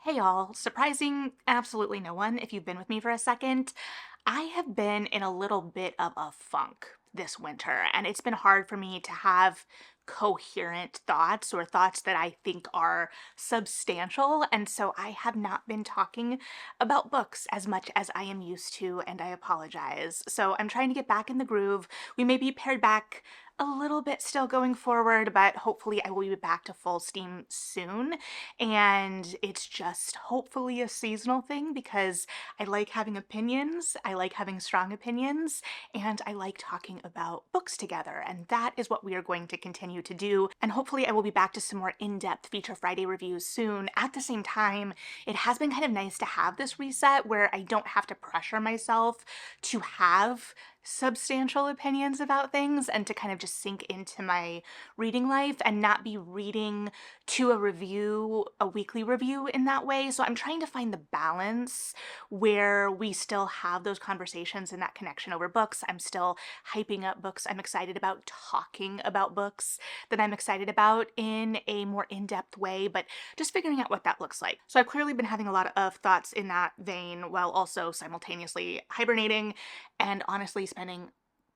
Hey y'all, surprising absolutely no one if you've been with me for a second. I have been in a little bit of a funk this winter, and it's been hard for me to have coherent thoughts or thoughts that I think are substantial. And so I have not been talking about books as much as I am used to, and I apologize. So I'm trying to get back in the groove. We may be pared back a little bit still going forward, but hopefully I will be back to full steam soon. And it's just hopefully a seasonal thing because I like having opinions, I like having strong opinions, and I like talking about books together. And that is what we are going to continue to do. And hopefully I will be back to some more in-depth Feature Friday reviews soon. At the same time, it has been kind of nice to have this reset where I don't have to pressure myself to have substantial opinions about things and to kind of just sink into my reading life and not be reading to a review, a weekly review in that way. So I'm trying to find the balance where we still have those conversations and that connection over books. I'm still hyping up books I'm excited about, talking about books that I'm excited about in a more in-depth way, but just figuring out what that looks like. So I've clearly been having a lot of thoughts in that vein while also simultaneously hibernating and honestly spending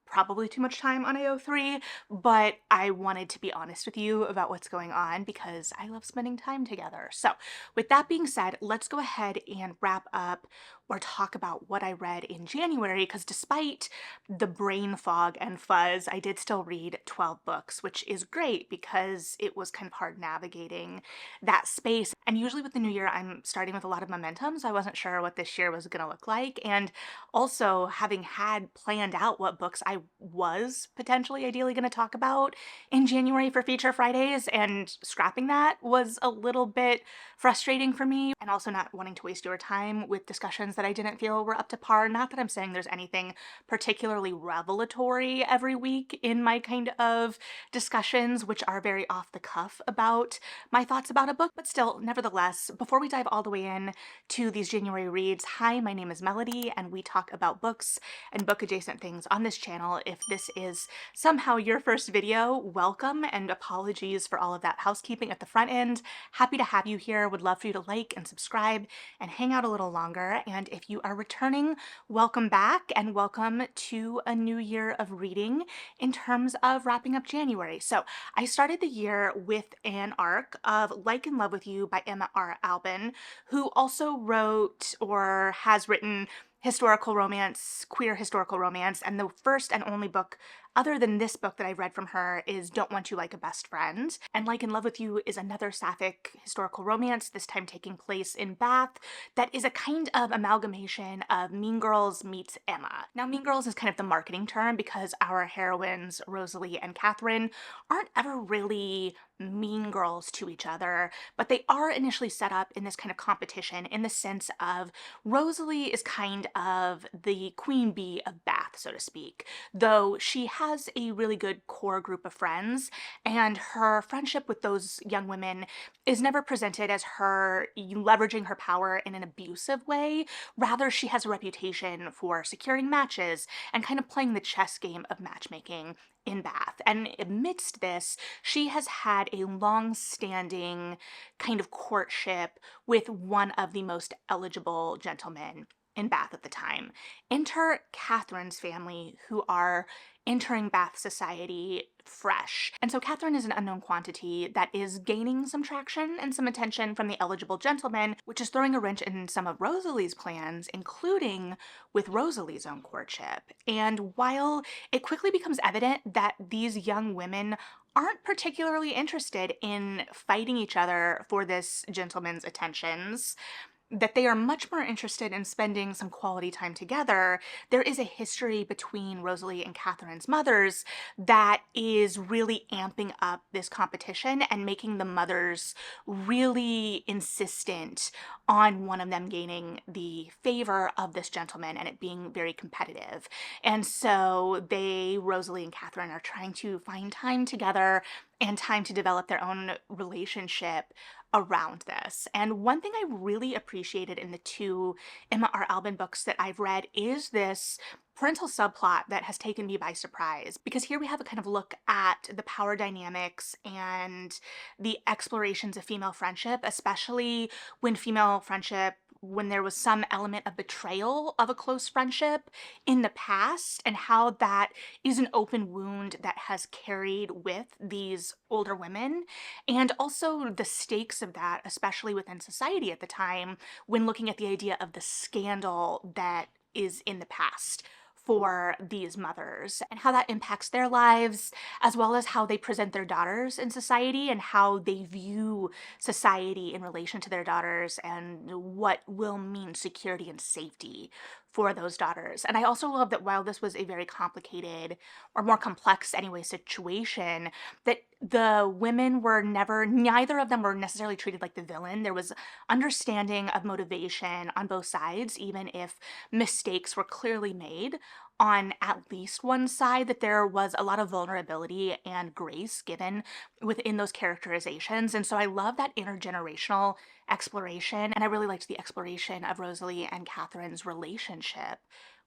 probably too much time on AO3, but I wanted to be honest with you about what's going on because I love spending time together. So with that being said, let's go ahead and wrap up or talk about what I read in January, because despite the brain fog and fuzz, I did still read 12 books, which is great because it was kind of hard navigating that space. And usually with the new year, I'm starting with a lot of momentum, so I wasn't sure what this year was going to look like. And also, having had planned out what books I was potentially ideally going to talk about in January for Feature Fridays, and scrapping that was a little bit frustrating for me, and also not wanting to waste your time with discussions that I didn't feel were up to par. Not that I'm saying there's anything particularly revelatory every week in my kind of discussions, which are very off the cuff about my thoughts about a book, but still, nevertheless, before we dive all the way in to these January reads, hi, my name is Melody, and we talk about books and book adjacent things on this channel. If this is somehow your first video, welcome, and apologies for all of that housekeeping at the front end. Happy to have you here. Would love for you to like and subscribe and hang out a little longer. And if you are returning, welcome back and welcome to a new year of reading in terms of wrapping up January. So I started the year with an arc of Like in Love with You by Emma R. Albin, who also wrote or has written historical romance, queer historical romance, and the first and only book other than this book that I read from her is Don't Want You Like a Best Friend. And Like in Love with You is another sapphic historical romance, this time taking place in Bath, that is a kind of amalgamation of Mean Girls meets Emma. Now, Mean Girls is kind of the marketing term because our heroines, Rosalie and Catherine, aren't ever really mean girls to each other, but they are initially set up in this kind of competition in the sense of Rosalie is kind of the queen bee of Bath, so to speak, though she has a really good core group of friends, and her friendship with those young women is never presented as her leveraging her power in an abusive way. Rather, she has a reputation for securing matches and kind of playing the chess game of matchmaking in Bath. And amidst this, she has had a long-standing kind of courtship with one of the most eligible gentlemen in Bath at the time. Enter Catherine's family, who are entering Bath society fresh. And so Catherine is an unknown quantity that is gaining some traction and some attention from the eligible gentleman, which is throwing a wrench in some of Rosalie's plans, including with Rosalie's own courtship. And while it quickly becomes evident that these young women aren't particularly interested in fighting each other for this gentleman's attentions, that they are much more interested in spending some quality time together, there is a history between Rosalie and Catherine's mothers that is really amping up this competition and making the mothers really insistent on one of them gaining the favor of this gentleman and it being very competitive. And so Rosalie and Catherine, are trying to find time together and time to develop their own relationship around this. And one thing I really appreciated in the two Emma R. Albin books that I've read is this parental subplot that has taken me by surprise. Because here we have a kind of look at the power dynamics and the explorations of female friendship, especially when female friendship when there was some element of betrayal of a close friendship in the past, and how that is an open wound that has carried with these older women, and also the stakes of that, especially within society at the time, when looking at the idea of the scandal that is in the past for these mothers and how that impacts their lives, as well as how they present their daughters in society and how they view society in relation to their daughters and what will mean security and safety for those daughters. And I also love that while this was a very complicated, or more complex anyway, situation, that the women were never, neither of them were necessarily treated like the villain. There was understanding of motivation on both sides, even if mistakes were clearly made on at least one side, that there was a lot of vulnerability and grace given within those characterizations. And so I love that intergenerational exploration. And I really liked the exploration of Rosalie and Catherine's relationship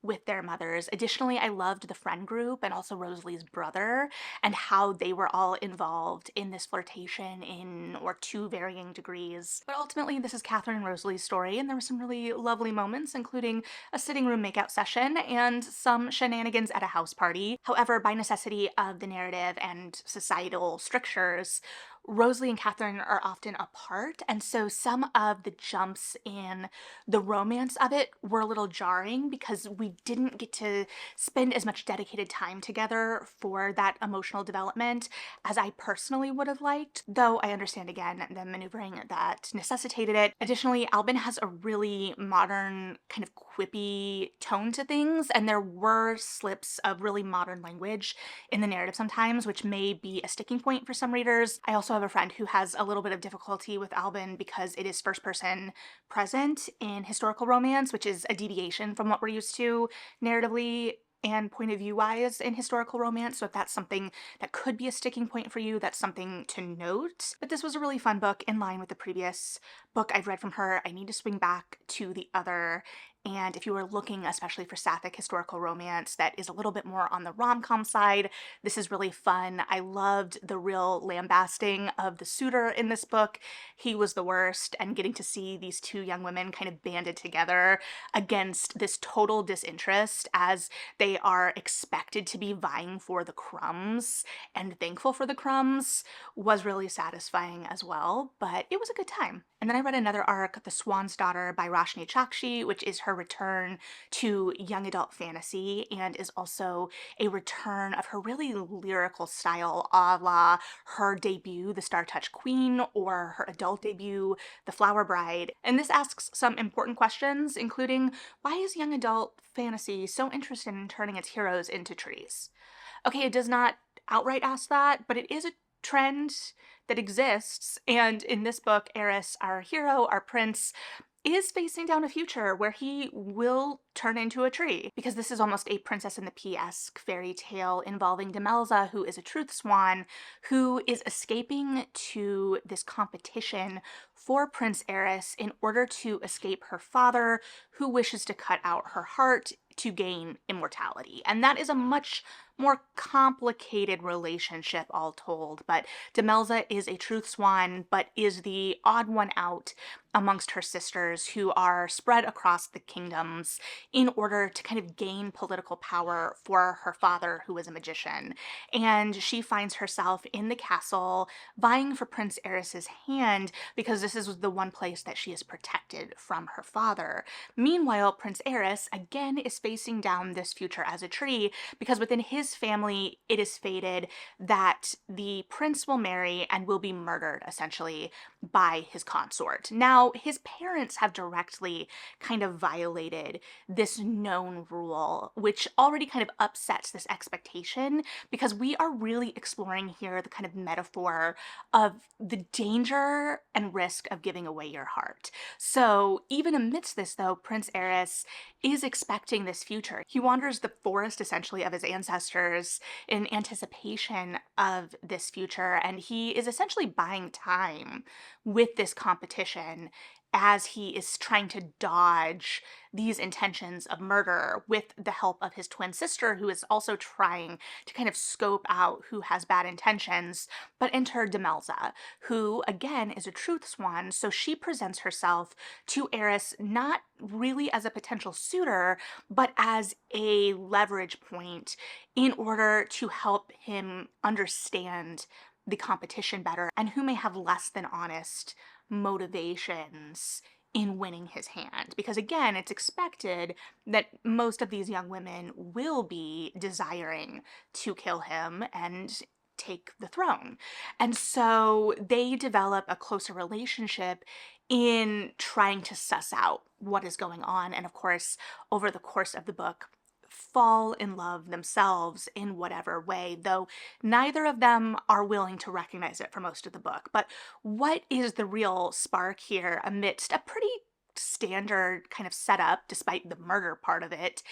with their mothers. Additionally, I loved the friend group and also Rosalie's brother and how they were all involved in this flirtation in or to varying degrees. But ultimately, this is Catherine and Rosalie's story, and there were some really lovely moments, including a sitting room makeout session and some shenanigans at a house party. However, by necessity of the narrative and societal strictures, Rosalie and Catherine are often apart, and so some of the jumps in the romance of it were a little jarring because we didn't get to spend as much dedicated time together for that emotional development as I personally would have liked, though I understand again the maneuvering that necessitated it. Additionally, Albin has a really modern, kind of quippy tone to things, and there were slips of really modern language in the narrative sometimes, which may be a sticking point for some readers. I also have a friend who has a little bit of difficulty with Albin because it is first person present in historical romance, which is a deviation from what we're used to narratively and point of view wise in historical romance. So if that's something that could be a sticking point for you, that's something to note. But this was a really fun book in line with the previous book I've read from her. I need to swing back to the other. And if you were looking especially for sapphic historical romance that is a little bit more on the rom-com side, this is really fun. I loved the real lambasting of the suitor in this book. He was the worst, and getting to see these two young women kind of banded together against this total disinterest as they are expected to be vying for the crumbs and thankful for the crumbs was really satisfying as well, but it was a good time. And then I read another arc, The Swan's Daughter by Roshni Chakshi, which is her return to young adult fantasy and is also a return of her really lyrical style, a la her debut, The Star Touched Queen, or her adult debut, The Flower Bride. And this asks some important questions, including why is young adult fantasy so interested in turning its heroes into trees? Okay, it does not outright ask that, but it is a trend that exists. And in this book, Eris, our hero, our prince, is facing down a future where he will turn into a tree, because this is almost a Princess and the Pea-esque fairy tale involving Demelza, who is a truth swan, who is escaping to this competition for Prince Eris in order to escape her father, who wishes to cut out her heart to gain immortality. And that is a much more complicated relationship all told, but Demelza is a truth swan, but is the odd one out amongst her sisters who are spread across the kingdoms in order to kind of gain political power for her father, who is a magician. And she finds herself in the castle vying for Prince Eris's hand because this is the one place that she is protected from her father. Meanwhile, Prince Eris again is facing down this future as a tree because within his family it is fated that the prince will marry and will be murdered essentially by his consort. Now, Now, his parents have directly kind of violated this known rule, which already kind of upsets this expectation because we are really exploring here the kind of metaphor of the danger and risk of giving away your heart. So, even amidst this, though, Prince Eris is expecting this future. He wanders the forest essentially of his ancestors in anticipation of this future, and he is essentially buying time with this competition as he is trying to dodge these intentions of murder with the help of his twin sister, who is also trying to kind of scope out who has bad intentions. But enter Demelza, who again is a truth swan, so she presents herself to Eris not really as a potential suitor, but as a leverage point in order to help him understand the competition better and who may have less than honest motivations in winning his hand. Because again, it's expected that most of these young women will be desiring to kill him and take the throne. And so they develop a closer relationship in trying to suss out what is going on. And of course, over the course of the book, fall in love themselves in whatever way, though neither of them are willing to recognize it for most of the book. But what is the real spark here amidst a pretty standard kind of setup, despite the murder part of it,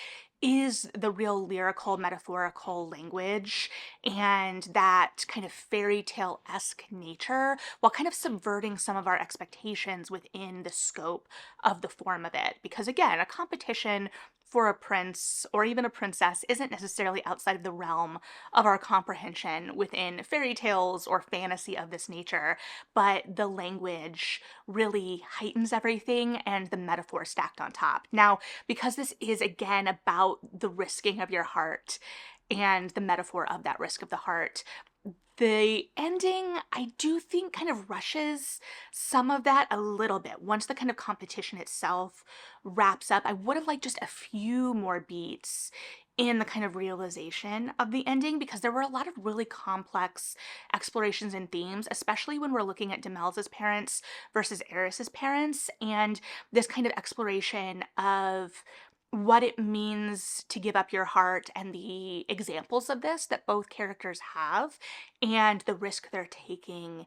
is the real lyrical, metaphorical language and that kind of fairy tale esque nature, while kind of subverting some of our expectations within the scope of the form of it. Because again, a competition for a prince or even a princess isn't necessarily outside of the realm of our comprehension within fairy tales or fantasy of this nature, but the language really heightens everything and the metaphor stacked on top. Now, because this is again about the risking of your heart and the metaphor of that risk of the heart, the ending, I do think, kind of rushes some of that a little bit. Once the kind of competition itself wraps up, I would have liked just a few more beats in the kind of realization of the ending because there were a lot of really complex explorations and themes, especially when we're looking at Demelza's parents versus Eris's parents, and this kind of exploration of what it means to give up your heart and the examples of this that both characters have and the risk they're taking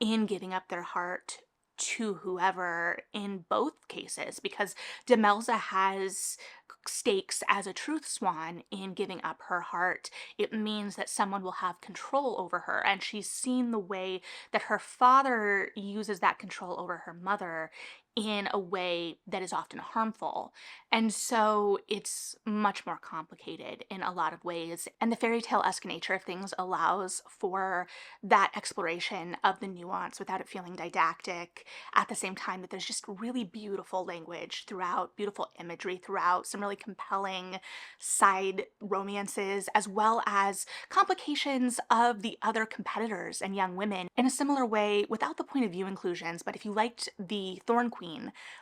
in giving up their heart to whoever in both cases, because Demelza has stakes as a truth swan in giving up her heart. It means that someone will have control over her, and she's seen the way that her father uses that control over her mother in a way that is often harmful. And so it's much more complicated in a lot of ways. And the fairy tale-esque nature of things allows for that exploration of the nuance without it feeling didactic, at the same time that there's just really beautiful language throughout, beautiful imagery throughout, some really compelling side romances, as well as complications of the other competitors and young women in a similar way without the point of view inclusions. But if you liked the Thorn Queen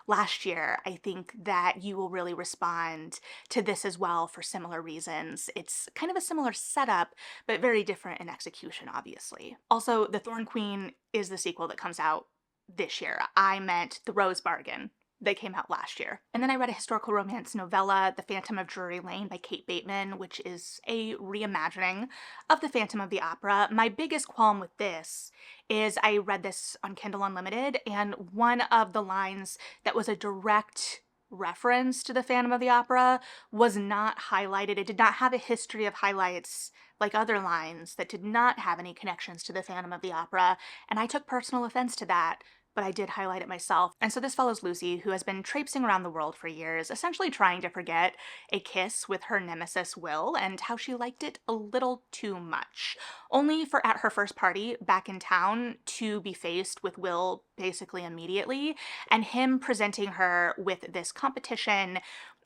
last year, I think that you will really respond to this as well for similar reasons. It's kind of a similar setup, but very different in execution, obviously. Also, The Thorn Queen is the sequel that comes out this year. I meant The Rose Bargain. They came out last year. And then I read a historical romance novella, The Phantom of Drury Lane by Kate Bateman, which is a reimagining of The Phantom of the Opera. My biggest qualm with this is I read this on Kindle Unlimited, and one of the lines that was a direct reference to The Phantom of the Opera was not highlighted. It did not have a history of highlights like other lines that did not have any connections to The Phantom of the Opera, and I took personal offense to that, but I did highlight it myself. And so this follows Lucy, who has been traipsing around the world for years, essentially trying to forget a kiss with her nemesis Will and how she liked it a little too much. Only for at her first party back in town to be faced with Will basically immediately, and him presenting her with this competition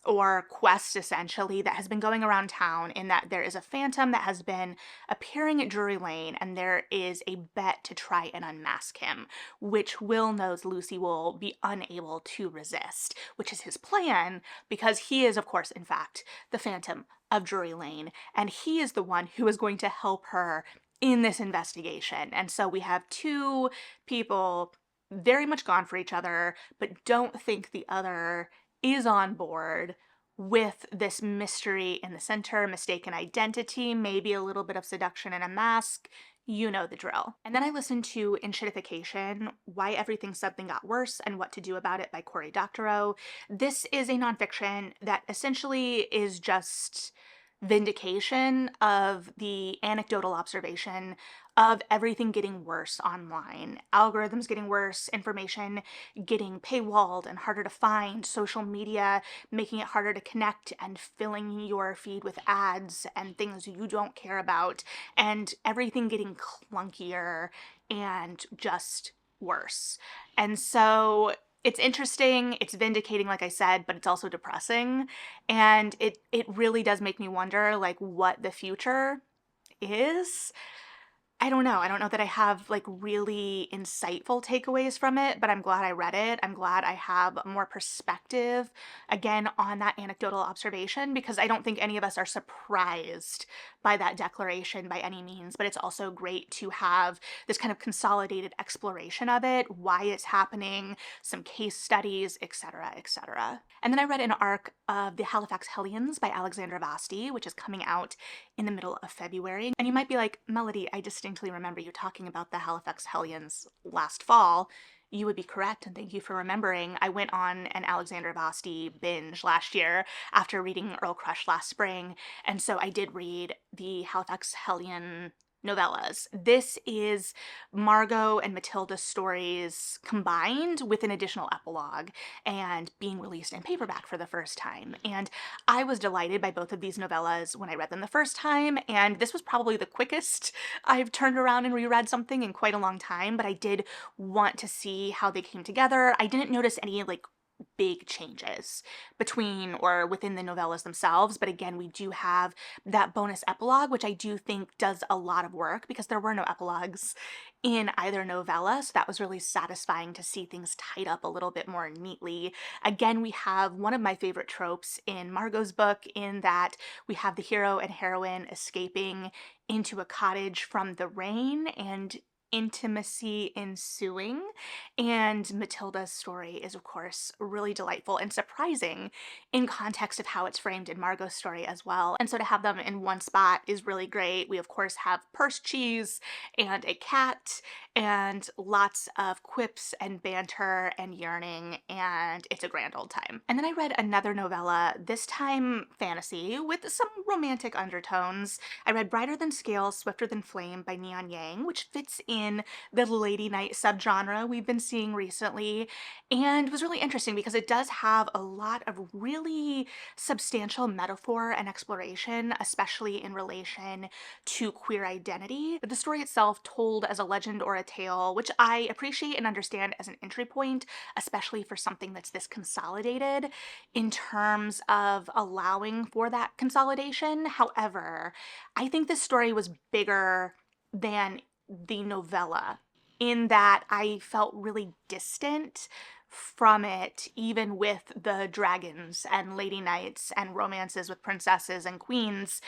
or quest essentially that has been going around town, in that there is a phantom that has been appearing at Drury Lane and there is a bet to try and unmask him, which Will knows Lucy will be unable to resist, which is his plan because he is, of course, in fact, the Phantom of Drury Lane, and he is the one who is going to help her in this investigation. And so we have two people very much gone for each other, but don't think the other is on board with this mystery in the center, mistaken identity, maybe a little bit of seduction and a mask. You know the drill. And then I listened to Enshittification, Why Everything Suddenly Got Worse and What to Do About It by Cory Doctorow. This is a nonfiction that essentially is just vindication of the anecdotal observation of everything getting worse online. Algorithms getting worse, information getting paywalled and harder to find, social media making it harder to connect and filling your feed with ads and things you don't care about, and everything getting clunkier and just worse. And so it's interesting, it's vindicating, like I said, but it's also depressing. And it really does make me wonder, like, what the future is. I don't know. I don't know that I have like really insightful takeaways from it, but I'm glad I read it. I'm glad I have more perspective again on that anecdotal observation, because I don't think any of us are surprised by that declaration by any means, but it's also great to have this kind of consolidated exploration of it, why it's happening, some case studies, etc., etc. And then I read an arc of The Halifax Hellions by Alexandra Vasti, which is coming out in the middle of February. And you might be like, Melody, I distinctly remember you talking about the Halifax Hellions last fall. You would be correct, and thank you for remembering. I went on an Alexandra Vasti binge last year after reading Earl Crush last spring, and so I did read the Halifax Hellion novellas. This is Margot and Matilda's stories combined with an additional epilogue and being released in paperback for the first time. And I was delighted by both of these novellas when I read them the first time, and this was probably the quickest I've turned around and reread something in quite a long time, but I did want to see how they came together. I didn't notice any like big changes between or within the novellas themselves, but again, we do have that bonus epilogue, which I do think does a lot of work because there were no epilogues in either novella, so that was really satisfying to see things tied up a little bit more neatly. Again, we have one of my favorite tropes in Margot's book, in that we have the hero and heroine escaping into a cottage from the rain and intimacy ensuing. And Matilda's story is, of course, really delightful and surprising in context of how it's framed in Margot's story as well. And so to have them in one spot is really great. We, of course, have purse cheese and a cat and lots of quips and banter and yearning, and it's a grand old time. And then I read another novella, this time fantasy, with some romantic undertones. I read Brighter Than Scales, Swifter Than Flame by Neon Yang, which fits in the lady night subgenre we've been seeing recently, and was really interesting because it does have a lot of really substantial metaphor and exploration, especially in relation to queer identity. The story itself told as a legend or a tale, which I appreciate and understand as an entry point, especially for something that's this consolidated in terms of allowing for that consolidation. However, I think this story was bigger than the novella, in that I felt really distant from it, even with the dragons and lady knights and romances with princesses and queens,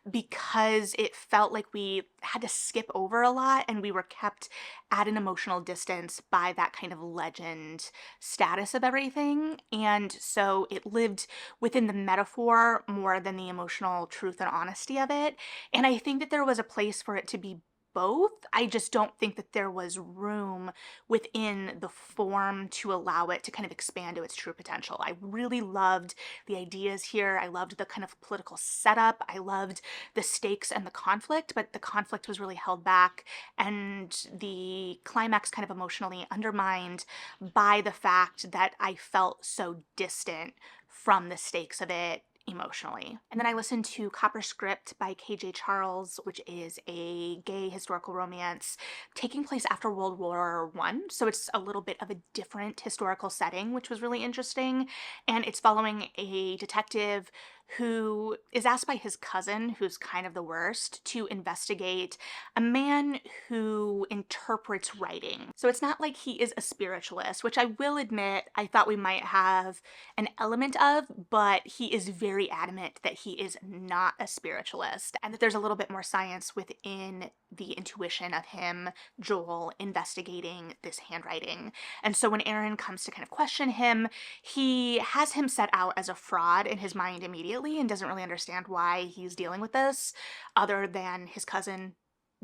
because it felt like we had to skip over a lot and we were kept at an emotional distance by that kind of legend status of everything. And so it lived within the metaphor more than the emotional truth and honesty of it. And I think that there was a place for it to be both. I just don't think that there was room within the form to allow it to kind of expand to its true potential. I really loved the ideas here. I loved the kind of political setup. I loved the stakes and the conflict, but the conflict was really held back, and the climax kind of emotionally undermined by the fact that I felt so distant from the stakes of it emotionally. And then I listened to Copper Script by KJ Charles, which is a gay historical romance taking place after World War I. So it's a little bit of a different historical setting, which was really interesting. And it's following a detective who is asked by his cousin, who's kind of the worst, to investigate a man who interprets writing. So it's not like he is a spiritualist, which I will admit I thought we might have an element of, but he is very adamant that he is not a spiritualist and that there's a little bit more science within the intuition of him, Joel, investigating this handwriting. And so when Aaron comes to kind of question him, he has him set out as a fraud in his mind immediately and doesn't really understand why he's dealing with this other than his cousin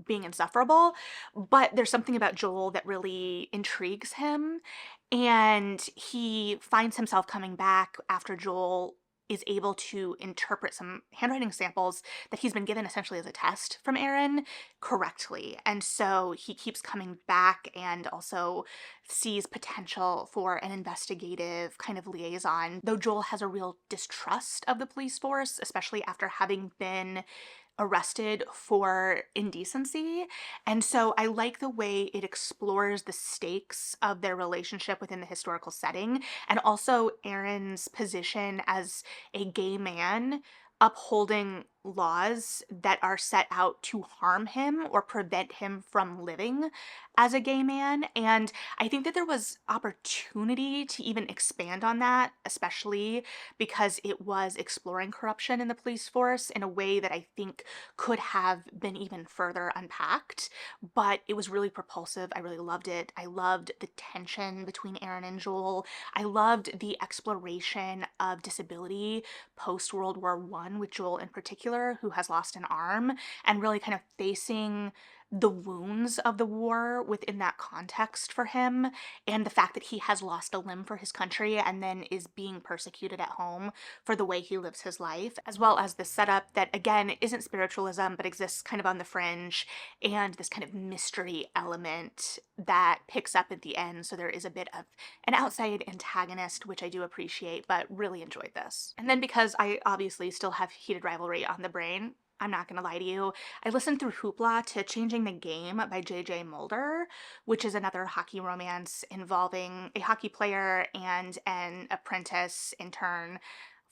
being insufferable. But there's something about Joel that really intrigues him. And he finds himself coming back after Joel is able to interpret some handwriting samples that he's been given essentially as a test from Aaron correctly. And so he keeps coming back and also sees potential for an investigative kind of liaison, though Joel has a real distrust of the police force, especially after having been arrested for indecency. And so I like the way it explores the stakes of their relationship within the historical setting and also Aaron's position as a gay man upholding laws that are set out to harm him or prevent him from living as a gay man. And I think that there was opportunity to even expand on that, especially because it was exploring corruption in the police force in a way that I think could have been even further unpacked. But it was really propulsive. I really loved it. I loved the tension between Aaron and Joel. I loved the exploration of disability post World War I with Joel in particular, who has lost an arm, and really kind of facing the wounds of the war within that context for him, and the fact that he has lost a limb for his country and then is being persecuted at home for the way he lives his life, as well as the setup that again isn't spiritualism but exists kind of on the fringe, and this kind of mystery element that picks up at the end. So there is a bit of an outside antagonist, which I do appreciate, but really enjoyed this. And then because I obviously still have Heated Rivalry on the brain, I'm not gonna lie to you, I listened through Hoopla to Changing the Game by J.J. Mulder, which is another hockey romance involving a hockey player and an apprentice intern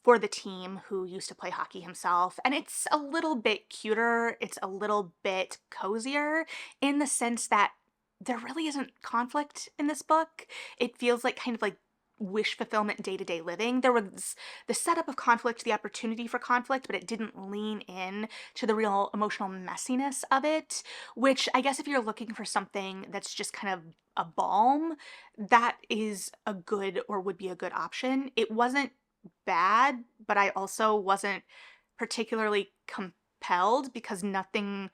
for the team who used to play hockey himself. And it's a little bit cuter, it's a little bit cozier in the sense that there really isn't conflict in this book. It feels like kind of like wish fulfillment day-to-day living. There was the setup of conflict, the opportunity for conflict, but it didn't lean in to the real emotional messiness of it, which I guess if you're looking for something that's just kind of a balm, that is a good or would be a good option. It wasn't bad, but I also wasn't particularly compelled because nothing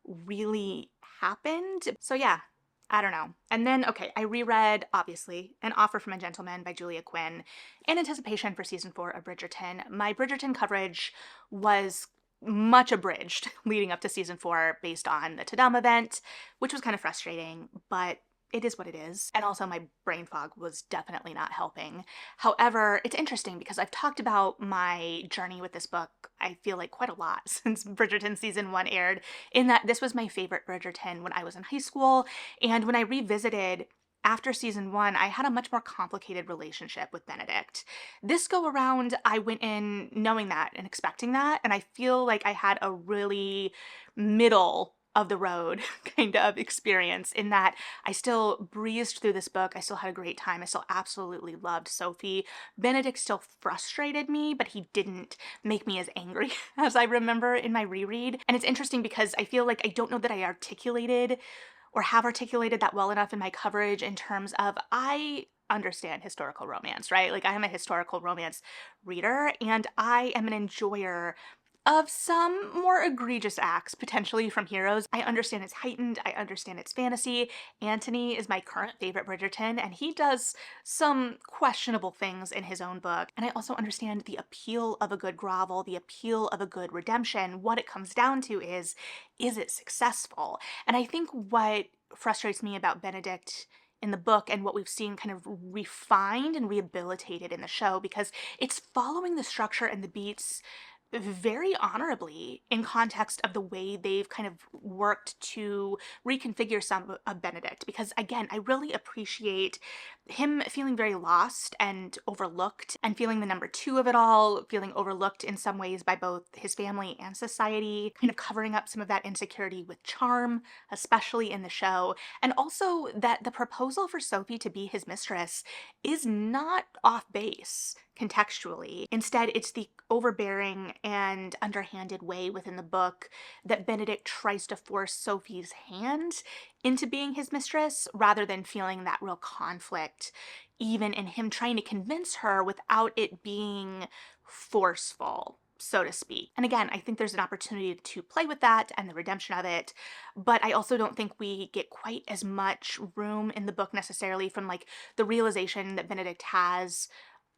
really happened. So yeah, I don't know. And then, okay, I reread, obviously, An Offer from a Gentleman by Julia Quinn in anticipation for season 4 of Bridgerton. My Bridgerton coverage was much abridged leading up to season 4 based on the Tadam event, which was kind of frustrating, but it is what it is. And also my brain fog was definitely not helping. However, it's interesting because I've talked about my journey with this book, I feel like quite a lot since Bridgerton season 1 aired, in that this was my favorite Bridgerton when I was in high school. And when I revisited after season 1, I had a much more complicated relationship with Benedict. This go around, I went in knowing that and expecting that, and I feel like I had a really middle of the road kind of experience in that I still breezed through this book. I still had a great time. I still absolutely loved Sophie. Benedict still frustrated me, but he didn't make me as angry as I remember in my reread. And it's interesting because I feel like I don't know that I articulated or have articulated that well enough in my coverage in terms of I understand historical romance, right? Like I am a historical romance reader and I am an enjoyer of some more egregious acts, potentially from heroes. I understand it's heightened, I understand it's fantasy. Antony is my current favorite Bridgerton, and he does some questionable things in his own book. And I also understand the appeal of a good grovel, the appeal of a good redemption. What it comes down to is it successful? And I think what frustrates me about Benedict in the book and what we've seen kind of refined and rehabilitated in the show, because it's following the structure and the beats very honorably in context of the way they've kind of worked to reconfigure some of Benedict. Because again, I really appreciate him feeling very lost and overlooked and feeling the number two of it all, feeling overlooked in some ways by both his family and society, kind of covering up some of that insecurity with charm, especially in the show. And also that the proposal for Sophie to be his mistress is not off base contextually. Instead, it's the overbearing and underhanded way within the book that Benedict tries to force Sophie's hand into being his mistress rather than feeling that real conflict, even in him trying to convince her without it being forceful, so to speak. And again, I think there's an opportunity to play with that and the redemption of it, but I also don't think we get quite as much room in the book necessarily from like the realization that Benedict has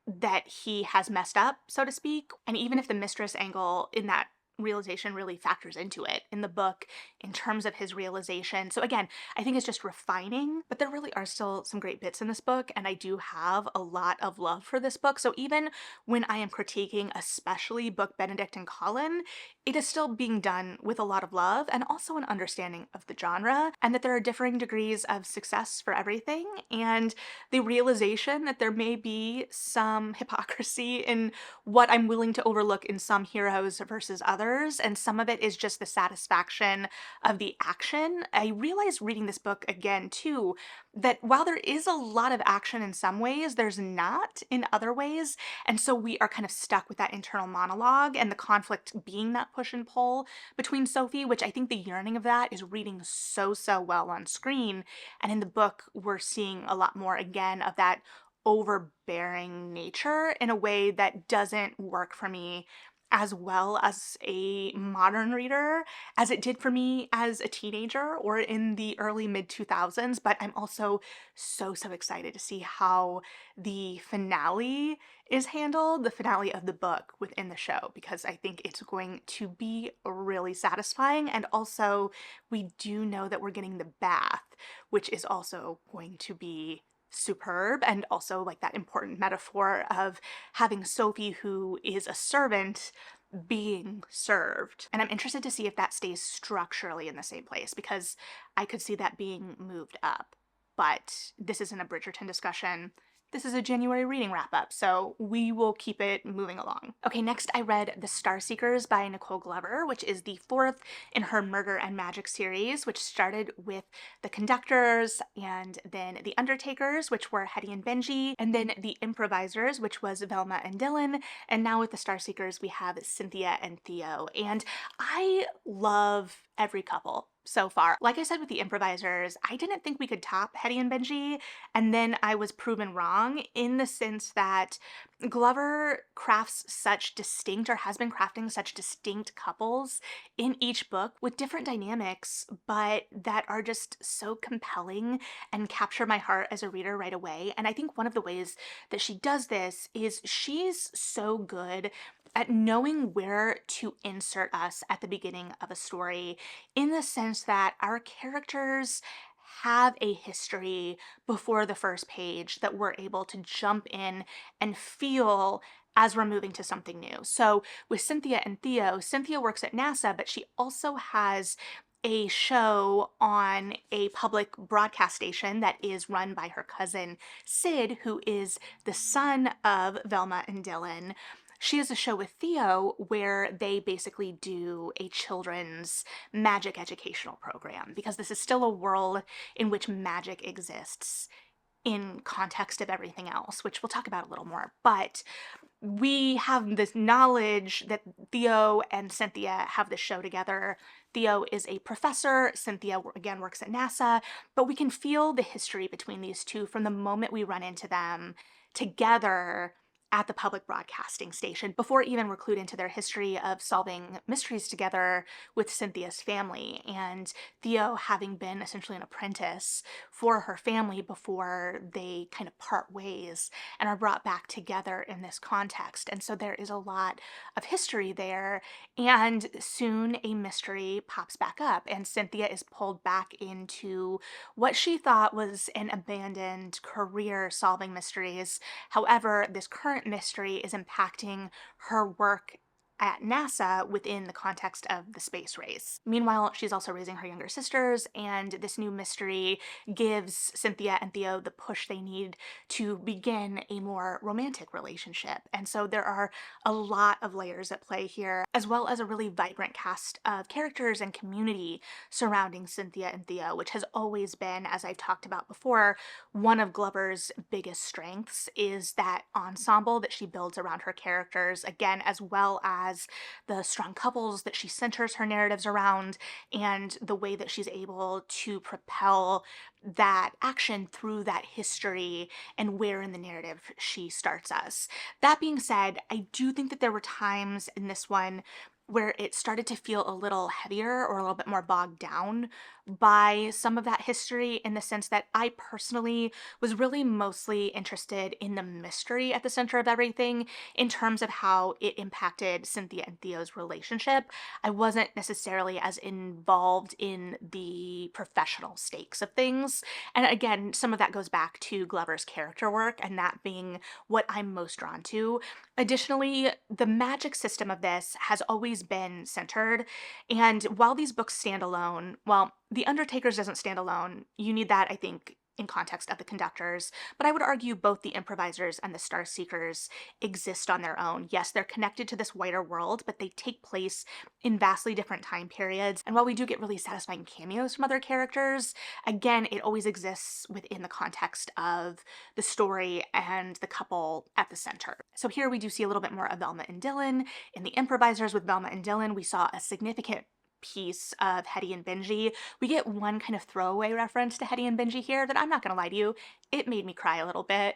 that he has messed up, so to speak. And even if the mistress angle in that realization really factors into it in the book in terms of his realization. So again, I think it's just refining, but there really are still some great bits in this book, and I do have a lot of love for this book. So even when I am critiquing especially book Benedict and Colin, it is still being done with a lot of love and also an understanding of the genre, and that there are differing degrees of success for everything, and the realization that there may be some hypocrisy in what I'm willing to overlook in some heroes versus others, and some of it is just the satisfaction of the action. I realized reading this book again too that while there is a lot of action in some ways, there's not in other ways, and so we are kind of stuck with that internal monologue and the conflict being that push and pull between Sophie, which I think the yearning of that is reading so well on screen, and in the book we're seeing a lot more again of that overbearing nature in a way that doesn't work for me as well as a modern reader as it did for me as a teenager or in the early mid 2000s. But I'm also so excited to see how the finale is handled, the finale of the book within the show, because I think it's going to be really satisfying. And also, we do know that we're getting the bath, which is also going to be superb, and also like that important metaphor of having Sophie, who is a servant, being served. And I'm interested to see if that stays structurally in the same place, because I could see that being moved up. But this isn't a Bridgerton discussion. This is a January reading wrap up, so we will keep it moving along. Okay, next I read The Starseekers by Nicole Glover, which is the fourth in her Murder and Magic series, which started with The Conductors, and then The Undertakers, which were Hetty and Benji, and then The Improvisers, which was Velma and Dylan, and now with The Starseekers we have Cynthia and Theo. And I love every couple so far. Like I said with The Improvisers, I didn't think we could top Hetty and Benji, and then I was proven wrong in the sense that Glover crafts such distinct, or has been crafting such distinct couples in each book with different dynamics, but that are just so compelling and capture my heart as a reader right away. And I think one of the ways that she does this is she's so good at knowing where to insert us at the beginning of a story, in the sense that our characters have a history before the first page that we're able to jump in and feel as we're moving to something new. So with Cynthia and Theo, Cynthia works at NASA, but she also has a show on a public broadcast station that is run by her cousin Sid, who is the son of Velma and Dylan. She has a show with Theo where they basically do a children's magic educational program, because this is still a world in which magic exists in context of everything else, which we'll talk about a little more. But we have this knowledge that Theo and Cynthia have this show together. Theo is a professor, Cynthia again works at NASA, but we can feel the history between these two from the moment we run into them together at the public broadcasting station, before even we're clued into their history of solving mysteries together with Cynthia's family, and Theo having been essentially an apprentice for her family before they kind of part ways and are brought back together in this context. And so there is a lot of history there, and soon a mystery pops back up, and Cynthia is pulled back into what she thought was an abandoned career solving mysteries. However, this current mystery is impacting her work at NASA within the context of the space race. Meanwhile, she's also raising her younger sisters, and this new mystery gives Cynthia and Theo the push they need to begin a more romantic relationship. And so there are a lot of layers at play here, as well as a really vibrant cast of characters and community surrounding Cynthia and Theo, which has always been, as I've talked about before, one of Glover's biggest strengths is that ensemble that she builds around her characters, again, as well as the strong couples that she centers her narratives around and the way that she's able to propel that action through that history and where in the narrative she starts us. That being said, I do think that there were times in this one where it started to feel a little heavier or a little bit more bogged down by some of that history, in the sense that I personally was really mostly interested in the mystery at the center of everything in terms of how it impacted Cynthia and Theo's relationship. I wasn't necessarily as involved in the professional stakes of things. And again, some of that goes back to Glover's character work and that being what I'm most drawn to. Additionally, the magic system of this has always been centered. And while these books stand alone, well, The Undertakers doesn't stand alone. You need that, I think, in context of the conductors, but I would argue both the improvisers and the star seekers exist on their own. Yes, they're connected to this wider world, but they take place in vastly different time periods. And while we do get really satisfying cameos from other characters, again, it always exists within the context of the story and the couple at the center. So here we do see a little bit more of Velma and Dylan. In the improvisers with Velma and Dylan, we saw a significant piece of Hetty and Benji. We get one kind of throwaway reference to Hetty and Benji here that I'm not gonna lie to you, it made me cry a little bit,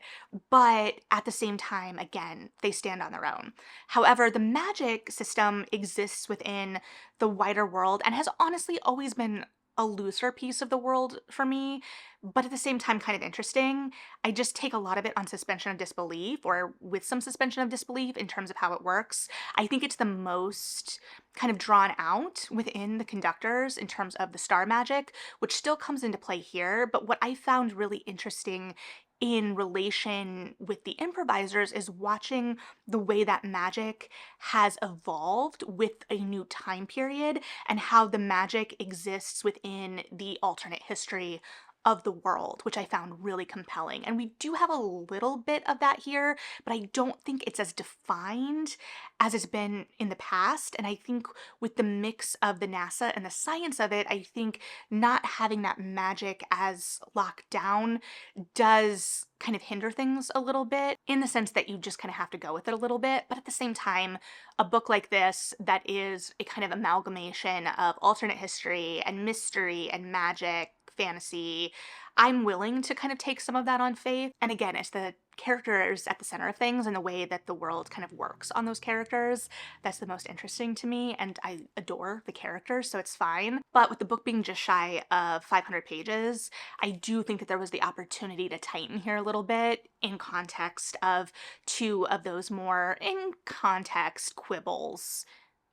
but at the same time, again, they stand on their own. However, the magic system exists within the wider world and has honestly always been a looser piece of the world for me, but at the same time kind of interesting. I just take a lot of it on suspension of disbelief, or with some suspension of disbelief in terms of how it works. I think it's the most kind of drawn out within the conductors in terms of the star magic, which still comes into play here. But what I found really interesting in relation with the improvisers is watching the way that magic has evolved with a new time period and how the magic exists within the alternate history of the world, which I found really compelling. And we do have a little bit of that here, but I don't think it's as defined as it's been in the past. And I think with the mix of the NASA and the science of it, I think not having that magic as locked down does kind of hinder things a little bit, in the sense that you just kind of have to go with it a little bit. But at the same time, a book like this that is a kind of amalgamation of alternate history and mystery and magic, fantasy, I'm willing to kind of take some of that on faith. And again, it's the characters at the center of things and the way that the world kind of works on those characters that's the most interesting to me, and I adore the characters, so it's fine. But with the book being just shy of 500 pages, I do think that there was the opportunity to tighten here a little bit in context of two of those more in context quibbles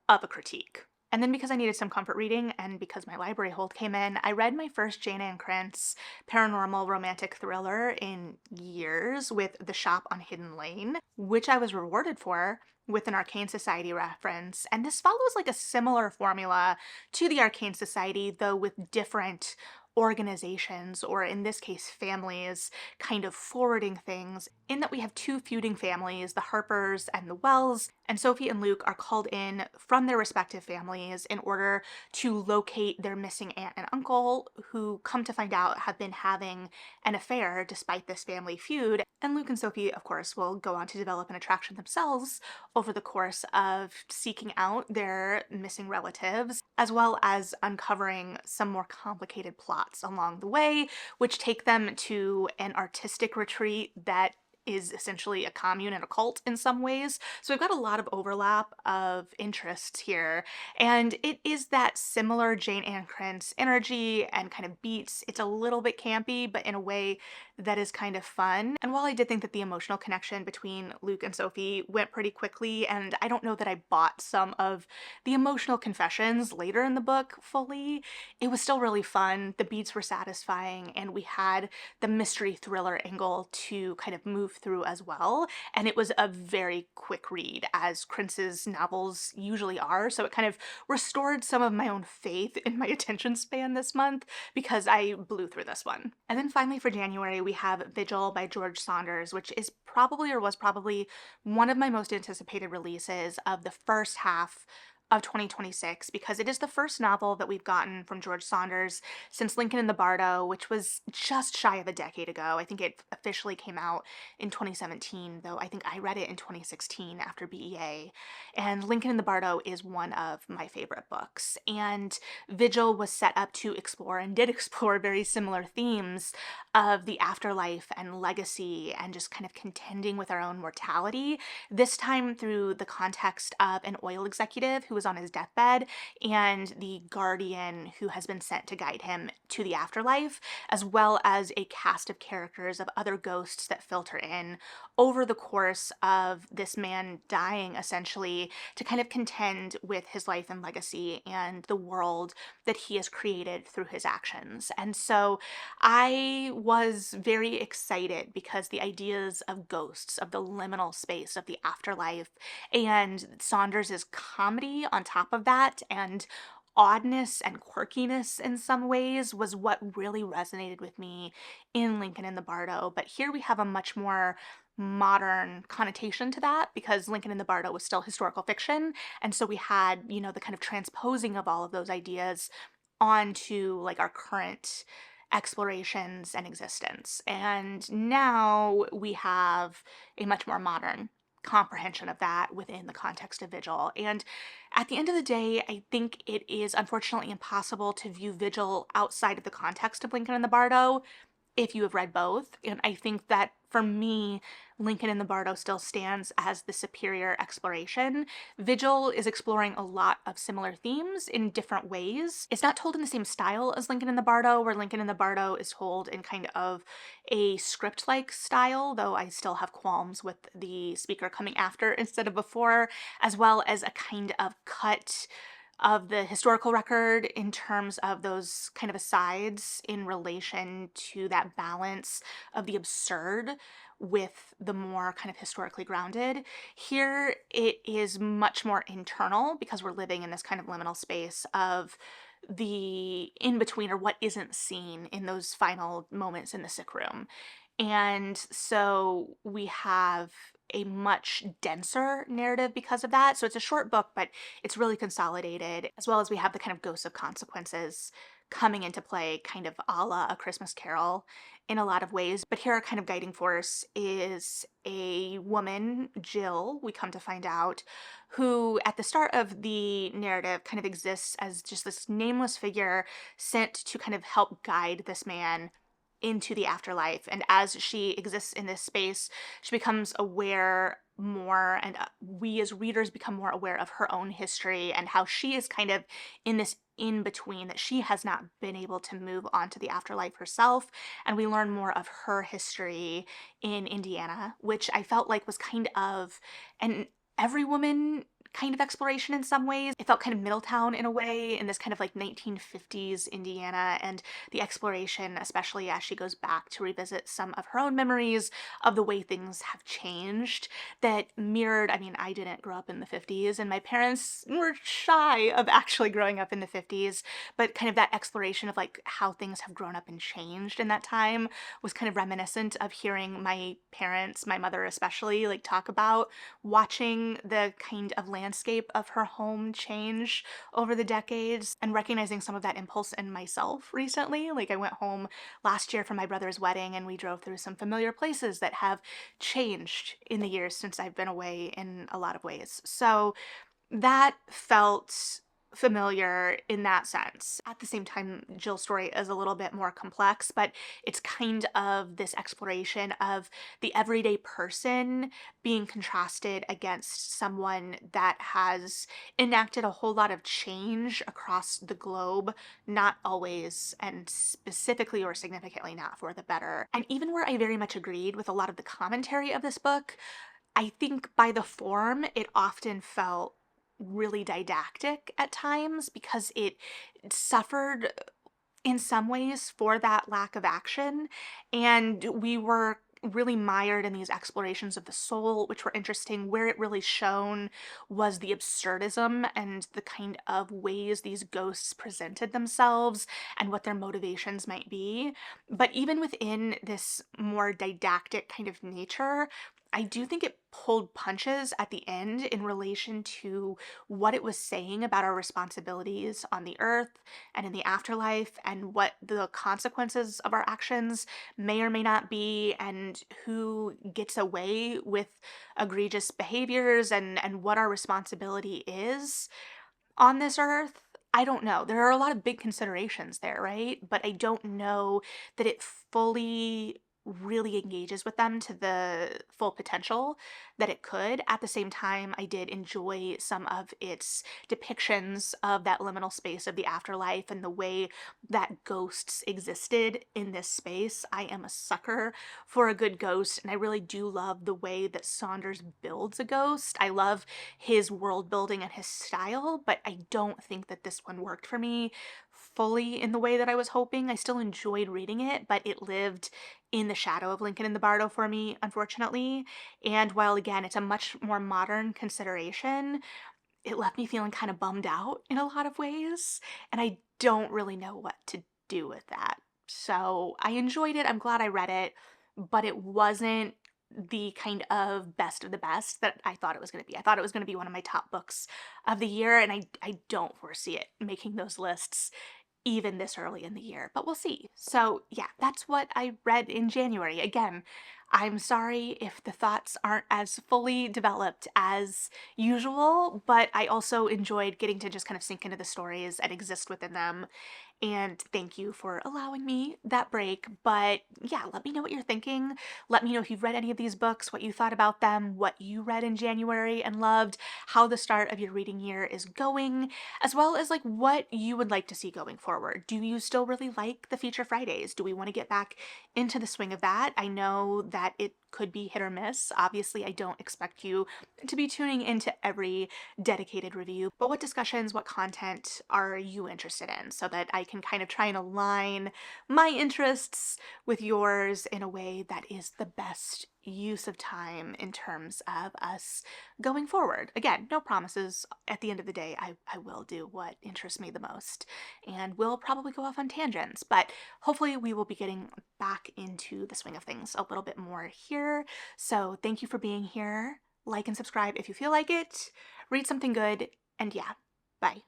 of a critique. And then because I needed some comfort reading and because my library hold came in, I read my first Jane Ann Krantz paranormal romantic thriller in years with The Shop on Hidden Lane, which I was rewarded for with an Arcane Society reference. And this follows like a similar formula to the Arcane Society, though with different organizations, or in this case families, kind of forwarding things, in that we have two feuding families, the Harpers and the Wells, and Sophie and Luke are called in from their respective families in order to locate their missing aunt and uncle, who come to find out have been having an affair despite this family feud. And Luke and Sophie, of course, will go on to develop an attraction themselves over the course of seeking out their missing relatives, as well as uncovering some more complicated plots along the way, which take them to an artistic retreat that is essentially a commune and a cult in some ways. So we've got a lot of overlap of interests here. And it is that similar Jane Ann Krantz energy and kind of beats. It's a little bit campy, but in a way that is kind of fun. And while I did think that the emotional connection between Luke and Sophie went pretty quickly, and I don't know that I bought some of the emotional confessions later in the book fully, it was still really fun. The beats were satisfying, and we had the mystery thriller angle to kind of move through as well. And it was a very quick read, as Prince's novels usually are. So it kind of restored some of my own faith in my attention span this month because I blew through this one. And then finally for January, we have Vigil by George Saunders, which is probably or was probably one of my most anticipated releases of the first half of 2026 because it is the first novel that we've gotten from George Saunders since Lincoln in the Bardo, which was just shy of a decade ago. I think it officially came out in 2017, though I think I read it in 2016 after BEA. And Lincoln in the Bardo is one of my favorite books. And Vigil was set up to explore and did explore very similar themes of the afterlife and legacy and just kind of contending with our own mortality, this time through the context of an oil executive who was on his deathbed and the guardian who has been sent to guide him to the afterlife, as well as a cast of characters of other ghosts that filter in over the course of this man dying, essentially, to kind of contend with his life and legacy and the world that he has created through his actions. And so I was very excited because the ideas of ghosts, of the liminal space, of the afterlife, and Saunders's comedy on top of that, and oddness and quirkiness in some ways was what really resonated with me in Lincoln in the Bardo. But here we have a much more modern connotation to that because Lincoln in the Bardo was still historical fiction. And so we had, the kind of transposing of all of those ideas onto like our current explorations and existence. And now we have a much more modern comprehension of that within the context of Vigil. And at the end of the day, I think it is unfortunately impossible to view Vigil outside of the context of Lincoln and the Bardo if you have read both. And I think that for me, Lincoln in the Bardo still stands as the superior exploration. Vigil is exploring a lot of similar themes in different ways. It's not told in the same style as Lincoln in the Bardo, where Lincoln in the Bardo is told in kind of a script-like style, though I still have qualms with the speaker coming after instead of before, as well as a kind of cut of the historical record in terms of those kind of asides in relation to that balance of the absurd with the more kind of historically grounded. Here it is much more internal because we're living in this kind of liminal space of the in between or what isn't seen in those final moments in the sick room. And so we have a much denser narrative because of that. So it's a short book, but it's really consolidated, as well as we have the kind of ghosts of consequences coming into play, kind of a la A Christmas Carol in a lot of ways. But here, our kind of guiding force is a woman, Jill, we come to find out, who at the start of the narrative kind of exists as just this nameless figure sent to kind of help guide this man into the afterlife. And as she exists in this space, she becomes aware more, and we as readers become more aware of her own history and how she is kind of in this in between, that she has not been able to move on to the afterlife herself. And we learn more of her history in Indiana, which I felt like was kind of an every woman kind of exploration in some ways. It felt kind of Middletown in a way, in this kind of like 1950s Indiana, and the exploration, especially as she goes back to revisit some of her own memories of the way things have changed, that mirrored, I mean, I didn't grow up in the 50s, and my parents were shy of actually growing up in the 50s, but kind of that exploration of like how things have grown up and changed in that time was kind of reminiscent of hearing my parents, my mother especially, like talk about watching the kind of landscape of her home change over the decades and recognizing some of that impulse in myself recently. Like I went home last year for my brother's wedding and we drove through some familiar places that have changed in the years since I've been away in a lot of ways. So that felt familiar in that sense. At the same time, Jill's story is a little bit more complex, but it's kind of this exploration of the everyday person being contrasted against someone that has enacted a whole lot of change across the globe, not always and specifically or significantly not for the better. And even where I very much agreed with a lot of the commentary of this book, I think by the form, it often felt really didactic at times because it suffered in some ways for that lack of action. And we were really mired in these explorations of the soul, which were interesting. Where it really shone was the absurdism and the kind of ways these ghosts presented themselves and what their motivations might be. But even within this more didactic kind of nature, I do think it pulled punches at the end in relation to what it was saying about our responsibilities on the earth and in the afterlife, and what the consequences of our actions may or may not be, and who gets away with egregious behaviors, and what our responsibility is on this earth. I don't know. There are a lot of big considerations there, right? But I don't know that it fully really engages with them to the full potential that it could. At the same time, I did enjoy some of its depictions of that liminal space of the afterlife and the way that ghosts existed in this space. I am a sucker for a good ghost, and I really do love the way that Saunders builds a ghost. I love his world building and his style, but I don't think that this one worked for me fully in the way that I was hoping. I still enjoyed reading it, but it lived in the shadow of Lincoln in the Bardo for me, unfortunately. And while again, it's a much more modern consideration, it left me feeling kind of bummed out in a lot of ways, and I don't really know what to do with that. So I enjoyed it. I'm glad I read it, but it wasn't the kind of best of the best that I thought it was going to be. I thought it was going to be one of my top books of the year, and I don't foresee it making those lists even this early in the year, but we'll see. So, yeah, that's what I read in January. Again, I'm sorry if the thoughts aren't as fully developed as usual, but I also enjoyed getting to just kind of sink into the stories and exist within them. And thank you for allowing me that break. But yeah, let me know what you're thinking. Let me know if you've read any of these books, what you thought about them, what you read in January and loved, how the start of your reading year is going, as well as like what you would like to see going forward. Do you still really like the Feature Fridays? Do we want to get back into the swing of that? I know that it could be hit or miss. Obviously, I don't expect you to be tuning into every dedicated review, but what discussions, what content are you interested in so that I can kind of try and align my interests with yours in a way that is the best use of time in terms of us going forward. Again, no promises. At the end of the day, I will do what interests me the most, and we'll probably go off on tangents, but hopefully we will be getting back into the swing of things a little bit more here. So thank you for being here. Like and subscribe if you feel like it. Read something good, and yeah, bye.